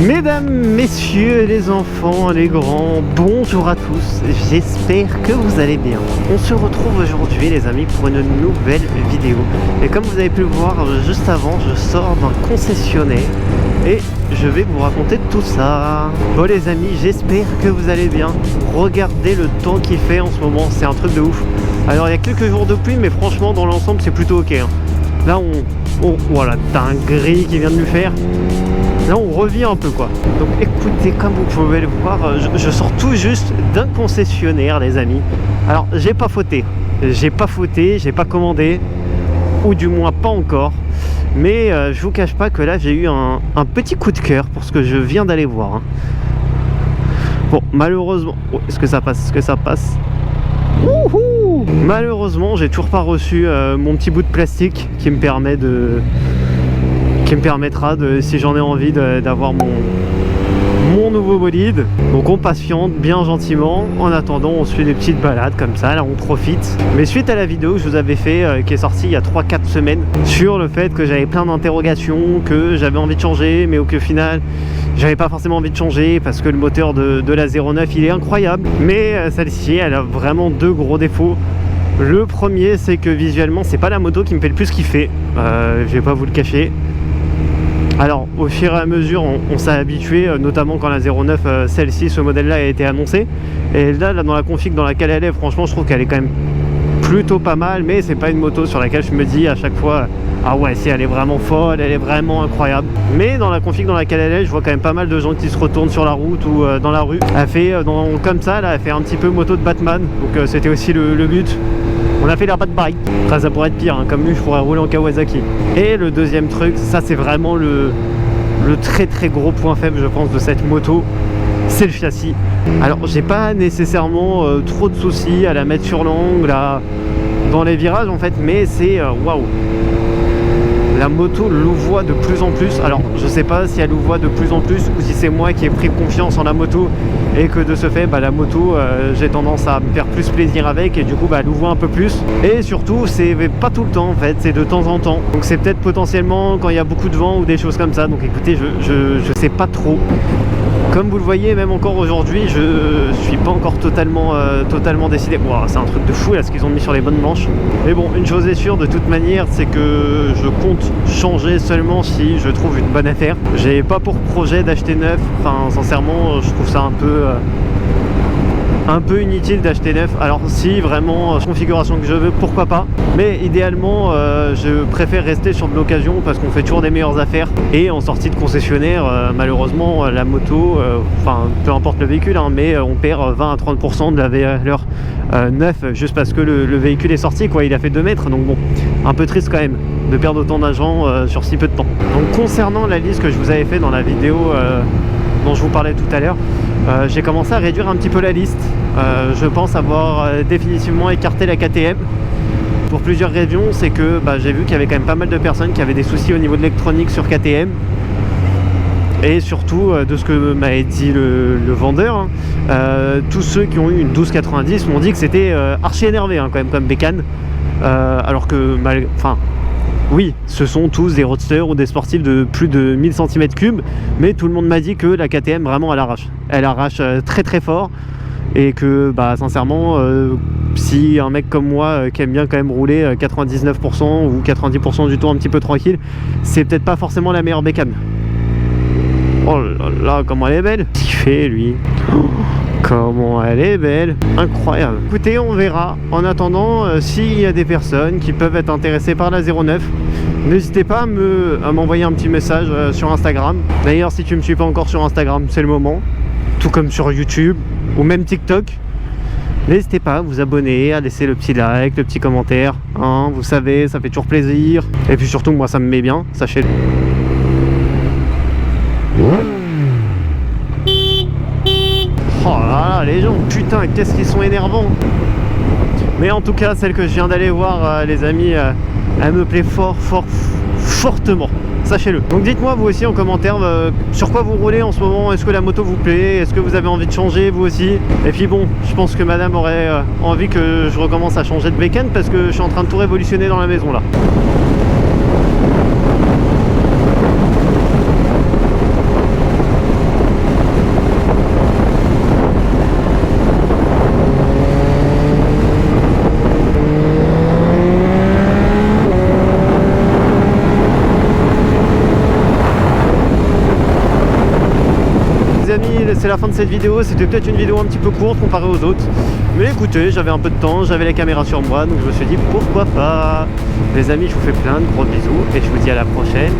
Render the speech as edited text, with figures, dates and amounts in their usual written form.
Mesdames, messieurs, les enfants, les grands, bonjour à tous, j'espère que vous allez bien. On se retrouve aujourd'hui les amis pour une nouvelle vidéo. Et comme vous avez pu le voir juste avant, je sors d'un concessionnaire et je vais vous raconter tout ça. Bon les amis, j'espère que vous allez bien. Regardez le temps qu'il fait en ce moment, c'est un truc de ouf. Alors il y a quelques jours de pluie mais franchement dans l'ensemble c'est plutôt ok. Là voilà, dinguerie qui vient de nous faire. Là on revient un peu quoi. Donc écoutez, comme vous pouvez le voir, je sors tout juste d'un concessionnaire les amis. Alors j'ai pas fauté, j'ai pas commandé, ou du moins pas encore. Mais je vous cache pas que là j'ai eu un petit coup de cœur pour ce que je viens d'aller voir. Bon malheureusement, est-ce que ça passe? Wouhou! Malheureusement j'ai toujours pas reçu mon petit bout de plastique qui me permettra de, si j'en ai envie, d'avoir mon nouveau bolide. Donc on patiente bien gentiment. En attendant on se fait des petites balades comme ça, là on profite. Mais suite à la vidéo que je vous avais fait qui est sortie il y a 3-4 semaines sur le fait que j'avais plein d'interrogations, que j'avais envie de changer mais au final j'avais pas forcément envie de changer parce que le moteur de la 09 il est incroyable, mais celle-ci elle a vraiment deux gros défauts. Le premier c'est que visuellement c'est pas la moto qui me fait le plus kiffer, je vais pas vous le cacher. Alors au fur et à mesure on s'est habitué, notamment quand la 09 celle-ci, ce modèle là a été annoncé. Et là dans la config dans laquelle elle est, franchement je trouve qu'elle est quand même plutôt pas mal. Mais c'est pas une moto sur laquelle je me dis à chaque fois ah ouais si elle est vraiment folle, elle est vraiment incroyable. Mais dans la config dans laquelle elle est, je vois quand même pas mal de gens qui se retournent sur la route ou dans la rue. Elle fait comme ça là, elle fait un petit peu moto de Batman. Donc c'était aussi le but. On a fait la bad bike. Après ça pourrait être pire, hein. Comme lui je pourrais rouler en Kawasaki. Et le deuxième truc, ça c'est vraiment le très très gros point faible je pense de cette moto, c'est le châssis. Alors j'ai pas nécessairement trop de soucis à la mettre sur l'angle dans les virages en fait, mais c'est waouh. La moto louvoie de plus en plus. Alors je sais pas si elle louvoie de plus en plus ou si c'est moi qui ai pris confiance en la moto et que de ce fait la moto j'ai tendance à me faire plus plaisir avec et du coup elle louvoie un peu plus. Et surtout c'est pas tout le temps en fait, c'est de temps en temps. Donc c'est peut-être potentiellement quand il y a beaucoup de vent ou des choses comme ça. Donc écoutez, je sais pas trop. Comme vous le voyez, même encore aujourd'hui, je suis pas encore totalement décidé. Wow, c'est un truc de fou là ce qu'ils ont mis sur les bonnes manches. Mais bon, une chose est sûre de toute manière, c'est que je compte changer seulement si je trouve une bonne affaire. J'ai pas pour projet d'acheter neuf. Enfin, sincèrement, je trouve ça un peu inutile d'acheter neuf. Alors si vraiment configuration que je veux, pourquoi pas, mais idéalement je préfère rester sur de l'occasion parce qu'on fait toujours des meilleures affaires. Et en sortie de concessionnaire malheureusement la moto, enfin peu importe le véhicule hein, mais on perd 20 à 30% de la valeur neuf juste parce que le véhicule est sorti quoi, il a fait 2 mètres. Donc bon, un peu triste quand même de perdre autant d'argent sur si peu de temps. Donc concernant la liste que je vous avais fait dans la vidéo dont je vous parlais tout à l'heure, j'ai commencé à réduire un petit peu la liste. Je pense avoir définitivement écarté la KTM pour plusieurs raisons. C'est que j'ai vu qu'il y avait quand même pas mal de personnes qui avaient des soucis au niveau de l'électronique sur KTM. Et surtout de ce que m'avait dit le vendeur, tous ceux qui ont eu une 1290 m'ont dit que c'était archi énervé quand même comme bécane. Alors que oui, ce sont tous des roadsters ou des sportifs de plus de 1000 cm3, mais tout le monde m'a dit que la KTM vraiment elle arrache très très fort. Et que sincèrement si un mec comme moi qui aime bien quand même rouler 99% ou 90% du temps un petit peu tranquille, c'est peut-être pas forcément la meilleure bécane. Oh là là, comment elle est belle. Qu'est-ce qu'il fait lui? Comment elle est belle, incroyable. Écoutez, on verra. En attendant, s'il y a des personnes qui peuvent être intéressées par la 09, n'hésitez pas à m'envoyer un petit message sur Instagram. D'ailleurs, si tu me suis pas encore sur Instagram, c'est le moment. Tout comme sur YouTube ou même TikTok. N'hésitez pas à vous abonner, à laisser le petit like, le petit commentaire. Hein, vous savez, ça fait toujours plaisir. Et puis surtout, moi, ça me met bien, sachez-le. Oh là là, les gens, putain, qu'est-ce qu'ils sont énervants. Mais en tout cas, celle que je viens d'aller voir, les amis, elle me plaît fortement. Sachez-le. Donc dites-moi vous aussi en commentaire sur quoi vous roulez en ce moment. Est-ce que la moto vous plaît? Est-ce que vous avez envie de changer vous aussi? Et puis bon, je pense que madame aurait envie que je recommence à changer de bécane parce que je suis en train de tout révolutionner dans la maison là. c'est la fin de cette vidéo. C'était peut-être une vidéo un petit peu courte comparée aux autres. Mais écoutez, j'avais un peu de temps, j'avais la caméra sur moi, donc je me suis dit pourquoi pas. Les amis, je vous fais plein de gros bisous et je vous dis à la prochaine.